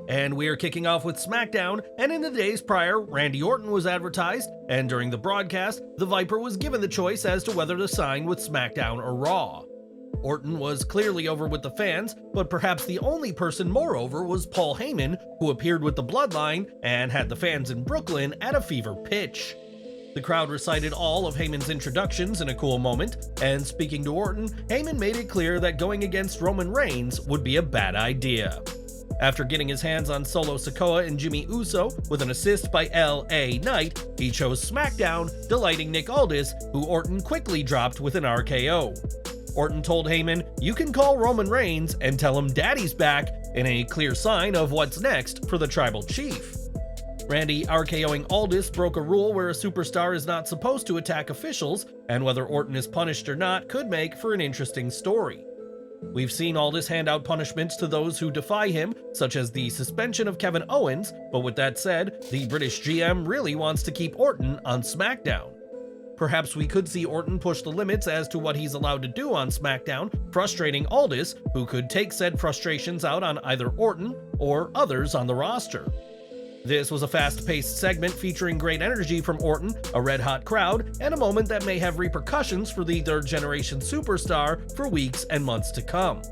And we're kicking off with Smackdown, and in the days prior, Randy Orton was advertised, and during the broadcast, the Viper was given the choice as to whether to sign with SmackDown or Raw. Orton was clearly over with the fans, but perhaps the only person more over was Paul Heyman, who appeared with the Bloodline and had the fans in Brooklyn at a fever pitch. The crowd recited all of Heyman's introductions in a cool moment, and speaking to Orton, Heyman made it clear that going against Roman Reigns would be a bad idea. After getting his hands on Solo Sikoa and Jimmy Uso with an assist by L.A. Knight, he chose SmackDown, delighting Nick Aldis, who Orton quickly dropped with an RKO. Orton told Heyman, "You can call Roman Reigns and tell him Daddy's back," in a clear sign of what's next for the Tribal Chief. Randy RKOing Aldis broke a rule where a superstar is not supposed to attack officials, and whether Orton is punished or not could make for an interesting story. We've seen Aldis hand out punishments to those who defy him, such as the suspension of Kevin Owens, but with that said, the British GM really wants to keep Orton on SmackDown. Perhaps we could see Orton push the limits as to what he's allowed to do on SmackDown, frustrating Aldis, who could take said frustrations out on either Orton or others on the roster. This was a fast-paced segment featuring great energy from Orton, a red-hot crowd, and a moment that may have repercussions for the third-generation superstar for weeks and months to come.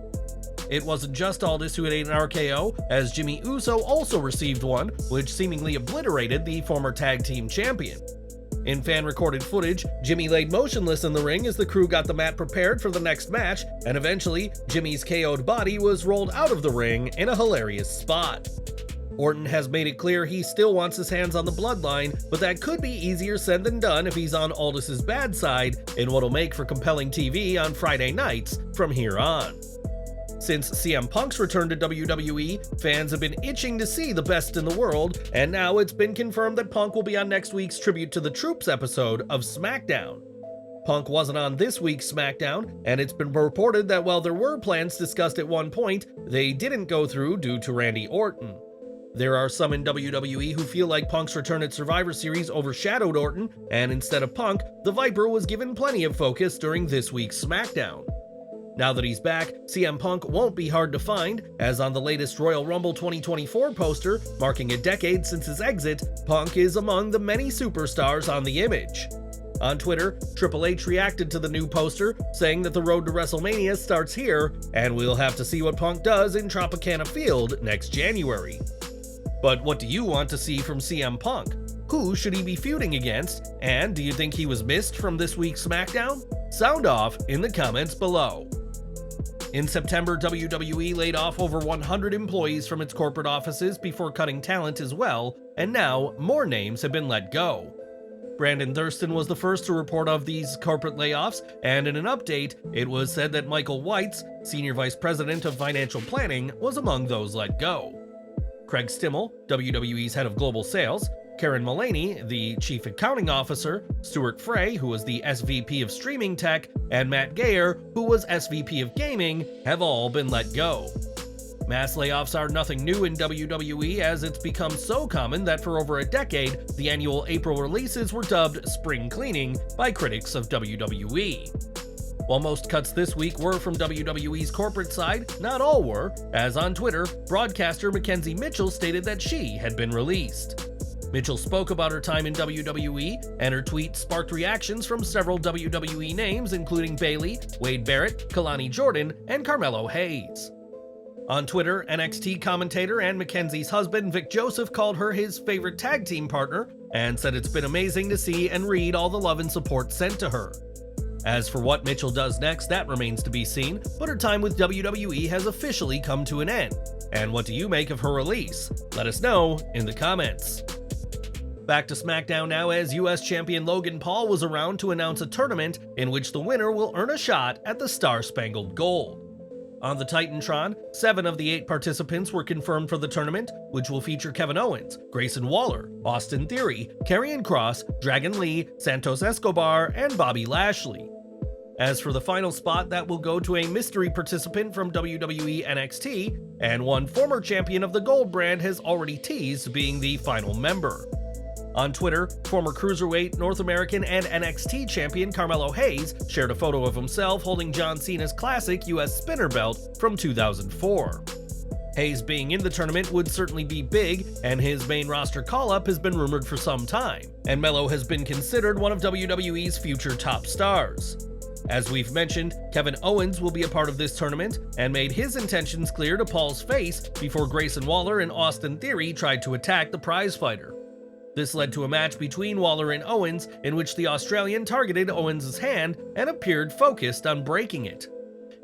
It wasn't just Aldis who had an RKO, as Jimmy Uso also received one, which seemingly obliterated the former tag team champion. In fan-recorded footage, Jimmy laid motionless in the ring as the crew got the mat prepared for the next match, and eventually, Jimmy's KO'd body was rolled out of the ring in a hilarious spot. Orton has made it clear he still wants his hands on the Bloodline, but that could be easier said than done if he's on Aldis' bad side in what'll make for compelling TV on Friday nights from here on. Since CM Punk's return to WWE, fans have been itching to see the best in the world, and now it's been confirmed that Punk will be on next week's Tribute to the Troops episode of Smackdown. Punk wasn't on this week's Smackdown, and it's been reported that while there were plans discussed at one point, they didn't go through due to Randy Orton. There are some in WWE who feel like Punk's return at Survivor Series overshadowed Orton, and instead of Punk, the Viper was given plenty of focus during this week's SmackDown. Now that he's back, CM Punk won't be hard to find, as on the latest Royal Rumble 2024 poster, marking a decade since his exit, Punk is among the many superstars on the image. On Twitter, Triple H reacted to the new poster, saying that the road to WrestleMania starts here, and we'll have to see what Punk does in Tropicana Field next January. But what do you want to see from CM Punk? Who should he be feuding against? And do you think he was missed from this week's SmackDown? Sound off in the comments below. In September, WWE laid off over 100 employees from its corporate offices before cutting talent as well, and now more names have been let go. Brandon Thurston was the first to report of these corporate layoffs, and in an update, it was said that Michael Weitz, Senior Vice President of Financial Planning, was among those let go. Craig Stimmel, WWE's head of global sales, Karen Mullaney, the chief accounting officer, Stuart Frey, who was the SVP of streaming tech, and Matt Gayer, who was SVP of gaming, have all been let go. Mass layoffs are nothing new in WWE, as it's become so common that for over a decade, the annual April releases were dubbed spring cleaning by critics of WWE. While most cuts this week were from WWE's corporate side, not all were, as on Twitter, broadcaster McKenzie Mitchell stated that she had been released. Mitchell spoke about her time in WWE, and her tweet sparked reactions from several WWE names including Bayley, Wade Barrett, Kalani Jordan, and Carmelo Hayes. On Twitter, NXT commentator and McKenzie's husband Vic Joseph called her his favorite tag team partner, and said it's been amazing to see and read all the love and support sent to her. As for what Mitchell does next, that remains to be seen, but her time with WWE has officially come to an end. And what do you make of her release? Let us know in the comments. Back to SmackDown now, as US Champion Logan Paul was around to announce a tournament in which the winner will earn a shot at the Star-Spangled Gold. On the Titantron, 7 of the 8 participants were confirmed for the tournament, which will feature Kevin Owens, Grayson Waller, Austin Theory, Karrion Kross, Dragon Lee, Santos Escobar, and Bobby Lashley. As for the final spot, that will go to a mystery participant from WWE NXT, and one former champion of the Gold brand has already teased being the final member. On Twitter, former Cruiserweight, North American, and NXT champion Carmelo Hayes shared a photo of himself holding John Cena's classic US spinner belt from 2004. Hayes being in the tournament would certainly be big, and his main roster call-up has been rumored for some time, and Melo has been considered one of WWE's future top stars. As we've mentioned, Kevin Owens will be a part of this tournament, and made his intentions clear to Paul's face before Grayson Waller and Austin Theory tried to attack the prizefighter. This led to a match between Waller and Owens, in which the Australian targeted Owens' hand and appeared focused on breaking it.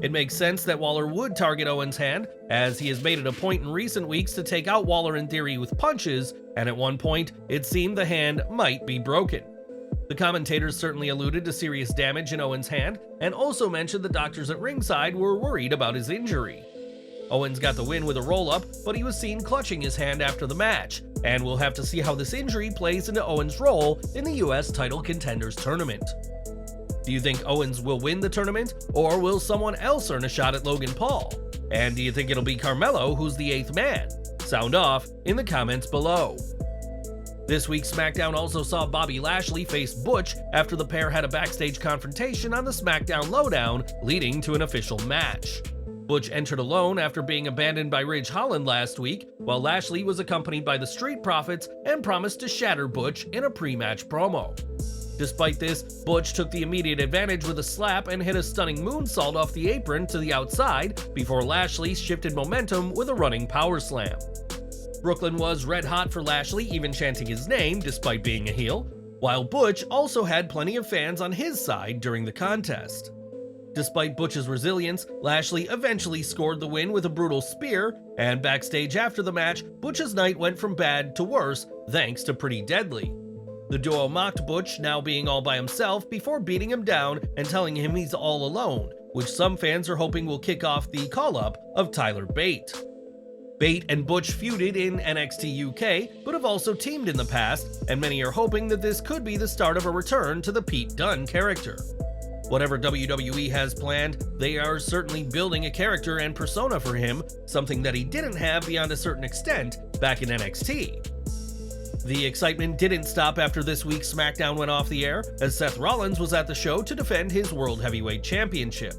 It makes sense that Waller would target Owens' hand, as he has made it a point in recent weeks to take out Waller in Theory with punches, and at one point, it seemed the hand might be broken. The commentators certainly alluded to serious damage in Owens' hand, and also mentioned the doctors at ringside were worried about his injury. Owens got the win with a roll-up, but he was seen clutching his hand after the match, and we'll have to see how this injury plays into Owens' role in the US Title Contenders Tournament. Do you think Owens will win the tournament, or will someone else earn a shot at Logan Paul? And do you think it'll be Carmelo who's the 8th man? Sound off in the comments below. This week's SmackDown also saw Bobby Lashley face Butch after the pair had a backstage confrontation on the SmackDown Lowdown, leading to an official match. Butch entered alone after being abandoned by Ridge Holland last week, while Lashley was accompanied by the Street Profits and promised to shatter Butch in a pre-match promo. Despite this, Butch took the immediate advantage with a slap and hit a stunning moonsault off the apron to the outside before Lashley shifted momentum with a running power slam. Brooklyn was red hot for Lashley, even chanting his name despite being a heel, while Butch also had plenty of fans on his side during the contest. Despite Butch's resilience, Lashley eventually scored the win with a brutal spear, and backstage after the match, Butch's night went from bad to worse thanks to Pretty Deadly. The duo mocked Butch now being all by himself before beating him down and telling him he's all alone, which some fans are hoping will kick off the call-up of Tyler Bate. Bate and Butch feuded in NXT UK, but have also teamed in the past, and many are hoping that this could be the start of a return to the Pete Dunne character. Whatever WWE has planned, they are certainly building a character and persona for him, something that he didn't have beyond a certain extent back in NXT. The excitement didn't stop after this week's SmackDown went off the air, as Seth Rollins was at the show to defend his World Heavyweight Championship.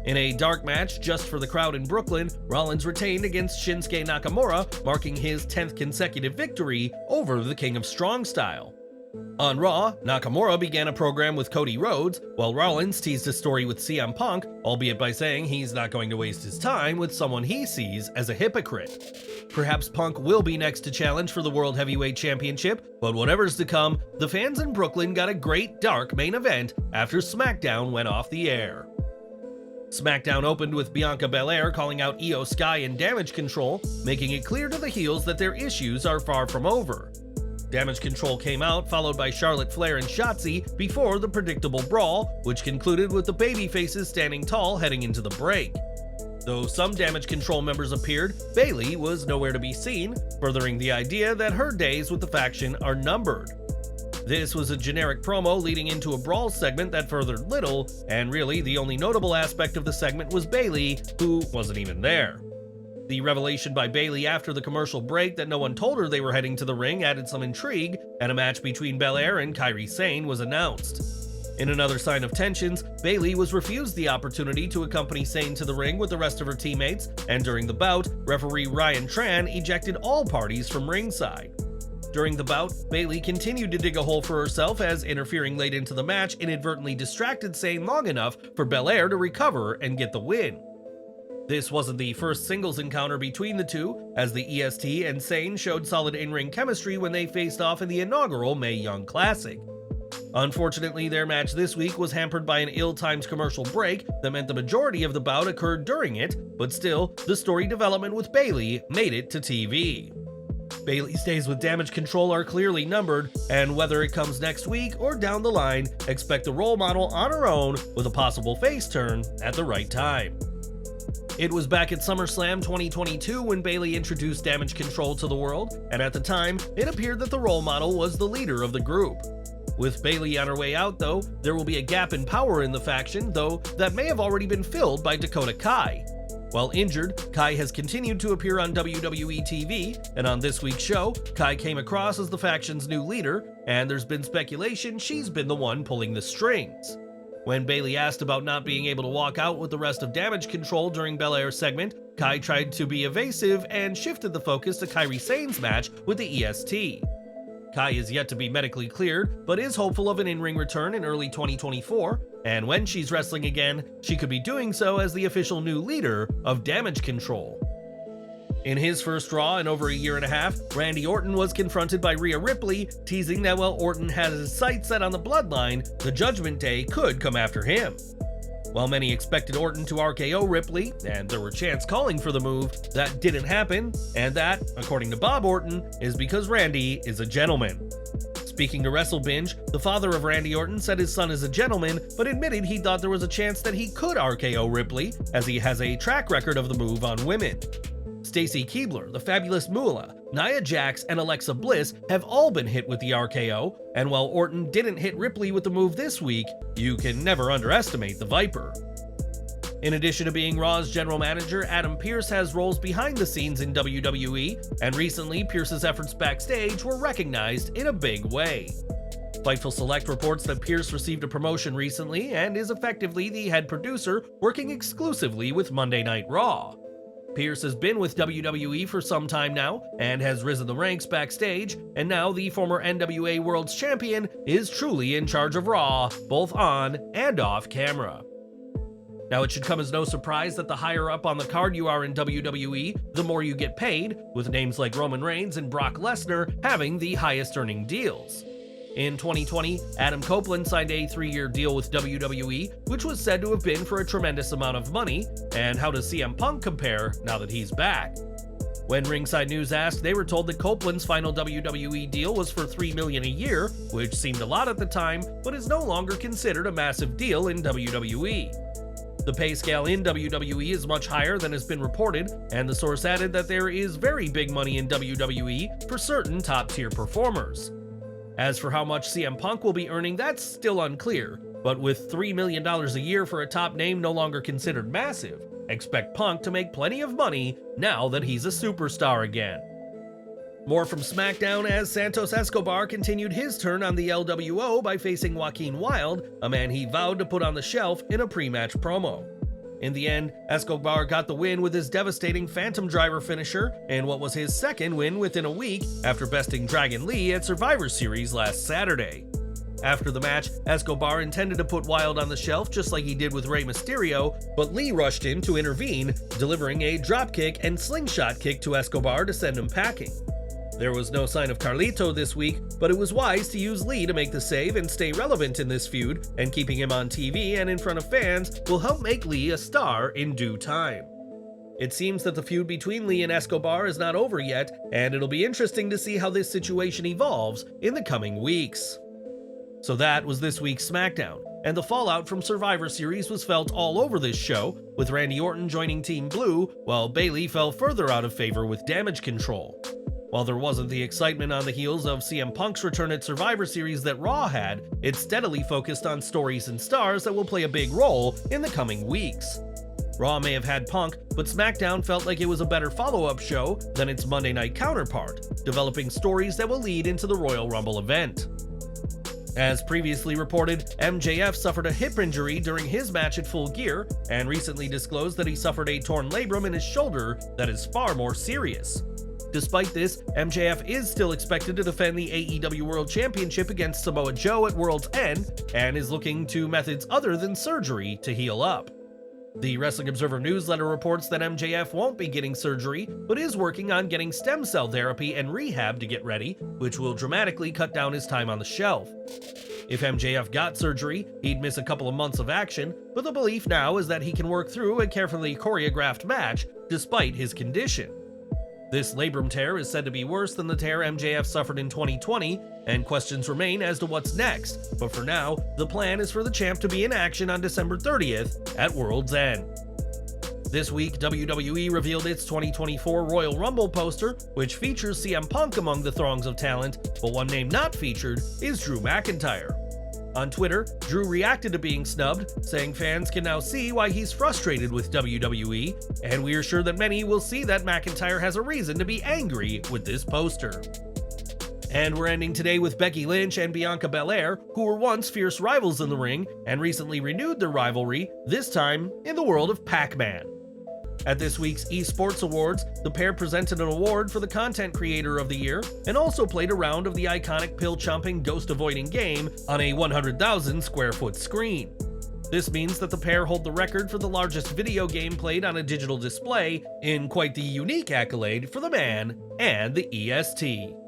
In a dark match just for the crowd in Brooklyn, Rollins retained against Shinsuke Nakamura, marking his 10th consecutive victory over the King of Strong Style. On Raw, Nakamura began a program with Cody Rhodes, while Rollins teased a story with CM Punk, albeit by saying he's not going to waste his time with someone he sees as a hypocrite. Perhaps Punk will be next to challenge for the World Heavyweight Championship, but whatever's to come, the fans in Brooklyn got a great dark main event after SmackDown went off the air. SmackDown opened with Bianca Belair calling out Io Sky and Damage Control, making it clear to the heels that their issues are far from over. Damage Control came out, followed by Charlotte Flair and Shotzi before the predictable brawl, which concluded with the babyfaces standing tall heading into the break. Though some Damage Control members appeared, Bayley was nowhere to be seen, furthering the idea that her days with the faction are numbered. This was a generic promo leading into a brawl segment that furthered little, and really the only notable aspect of the segment was Bayley, who wasn't even there. The revelation by Bayley after the commercial break that no one told her they were heading to the ring added some intrigue, and a match between Belair and Kairi Sane was announced. In another sign of tensions, Bayley was refused the opportunity to accompany Sane to the ring with the rest of her teammates, and during the bout, referee Ryan Tran ejected all parties from ringside. During the bout, Bayley continued to dig a hole for herself as interfering late into the match inadvertently distracted Sane long enough for Belair to recover and get the win. This wasn't the first singles encounter between the two, as the EST and Sane showed solid in-ring chemistry when they faced off in the inaugural Mae Young Classic. Unfortunately, their match this week was hampered by an ill-timed commercial break that meant the majority of the bout occurred during it, but still, the story development with Bayley made it to TV. Bayley's days with Damage Control are clearly numbered, and whether it comes next week or down the line, expect a role model on her own with a possible face turn at the right time. It was back at SummerSlam 2022 when Bayley introduced Damage Control to the world, and at the time, it appeared that the role model was the leader of the group. With Bayley on her way out though, there will be a gap in power in the faction, though that may have already been filled by Dakota Kai. While injured, Kai has continued to appear on WWE TV, and on this week's show, Kai came across as the faction's new leader, and there's been speculation she's been the one pulling the strings. When Bayley asked about not being able to walk out with the rest of Damage Control during Belair's segment, Kai tried to be evasive and shifted the focus to Kairi Sane's match with the EST. Kai is yet to be medically cleared, but is hopeful of an in-ring return in early 2024, and when she's wrestling again, she could be doing so as the official new leader of Damage Control. In his first Raw in over a year and a half, Randy Orton was confronted by Rhea Ripley, teasing that while Orton has his sights set on the bloodline, the Judgment Day could come after him. While many expected Orton to RKO Ripley, and there were chants calling for the move, that didn't happen, and that, according to Bob Orton, is because Randy is a gentleman. Speaking to WrestleBinge, the father of Randy Orton said his son is a gentleman, but admitted he thought there was a chance that he could RKO Ripley, as he has a track record of the move on women. Stacy Keibler, the Fabulous Moolah, Nia Jax, and Alexa Bliss have all been hit with the RKO, and while Orton didn't hit Ripley with the move this week, you can never underestimate the Viper. In addition to being Raw's general manager, Adam Pearce has roles behind the scenes in WWE, and recently Pearce's efforts backstage were recognized in a big way. Fightful Select reports that Pearce received a promotion recently and is effectively the head producer working exclusively with Monday Night Raw. Pearce has been with WWE for some time now and has risen the ranks backstage, and now the former NWA World's Champion is truly in charge of Raw, both on and off camera. Now, it should come as no surprise that the higher up on the card you are in WWE, the more you get paid, with names like Roman Reigns and Brock Lesnar having the highest earning deals. In 2020, Adam Copeland signed a 3-year deal with WWE, which was said to have been for a tremendous amount of money, and how does CM Punk compare now that he's back? When Ringside News asked, they were told that Copeland's final WWE deal was for $3 million a year, which seemed a lot at the time, but is no longer considered a massive deal in WWE. The pay scale in WWE is much higher than has been reported, and the source added that there is very big money in WWE for certain top-tier performers. As for how much CM Punk will be earning, that's still unclear, but with $3 million a year for a top name no longer considered massive, expect Punk to make plenty of money now that he's a superstar again. More from Smackdown as Santos Escobar continued his turn on the LWO by facing Joaquin Wilde, a man he vowed to put on the shelf in a pre-match promo. In the end, Escobar got the win with his devastating Phantom Driver finisher, and what was his second win within a week after besting Dragon Lee at Survivor Series last Saturday. After the match, Escobar intended to put Wilde on the shelf just like he did with Rey Mysterio, but Lee rushed in to intervene, delivering a dropkick and slingshot kick to Escobar to send him packing. There was no sign of Carlito this week, but it was wise to use Lee to make the save and stay relevant in this feud, and keeping him on TV and in front of fans will help make Lee a star in due time. It seems that the feud between Lee and Escobar is not over yet, and it'll be interesting to see how this situation evolves in the coming weeks. So that was this week's Smackdown, and the fallout from Survivor Series was felt all over this show, with Randy Orton joining Team Blue, while Bayley fell further out of favor with Damage Control. While there wasn't the excitement on the heels of CM Punk's return at Survivor Series that Raw had, it steadily focused on stories and stars that will play a big role in the coming weeks. Raw may have had Punk, but SmackDown felt like it was a better follow-up show than its Monday night counterpart, developing stories that will lead into the Royal Rumble event. As previously reported, MJF suffered a hip injury during his match at Full Gear, and recently disclosed that he suffered a torn labrum in his shoulder that is far more serious. Despite this, MJF is still expected to defend the AEW World Championship against Samoa Joe at World's End, and is looking to methods other than surgery to heal up. The Wrestling Observer newsletter reports that MJF won't be getting surgery, but is working on getting stem cell therapy and rehab to get ready, which will dramatically cut down his time on the shelf. If MJF got surgery, he'd miss a couple of months of action, but the belief now is that he can work through a carefully choreographed match despite his condition. This labrum tear is said to be worse than the tear MJF suffered in 2020, and questions remain as to what's next, but for now, the plan is for the champ to be in action on December 30th at World's End. This week, WWE revealed its 2024 Royal Rumble poster, which features CM Punk among the throngs of talent, but one name not featured is Drew McIntyre. On Twitter, Drew reacted to being snubbed, saying fans can now see why he's frustrated with WWE, and we are sure that many will see that McIntyre has a reason to be angry with this poster. And we're ending today with Becky Lynch and Bianca Belair, who were once fierce rivals in the ring and recently renewed their rivalry, this time in the world of Pac-Man. At this week's Esports Awards, the pair presented an award for the Content Creator of the Year and also played a round of the iconic pill-chomping, ghost-avoiding game on a 100,000 square foot screen. This means that the pair hold the record for the largest video game played on a digital display in quite the unique accolade for the man and the EST.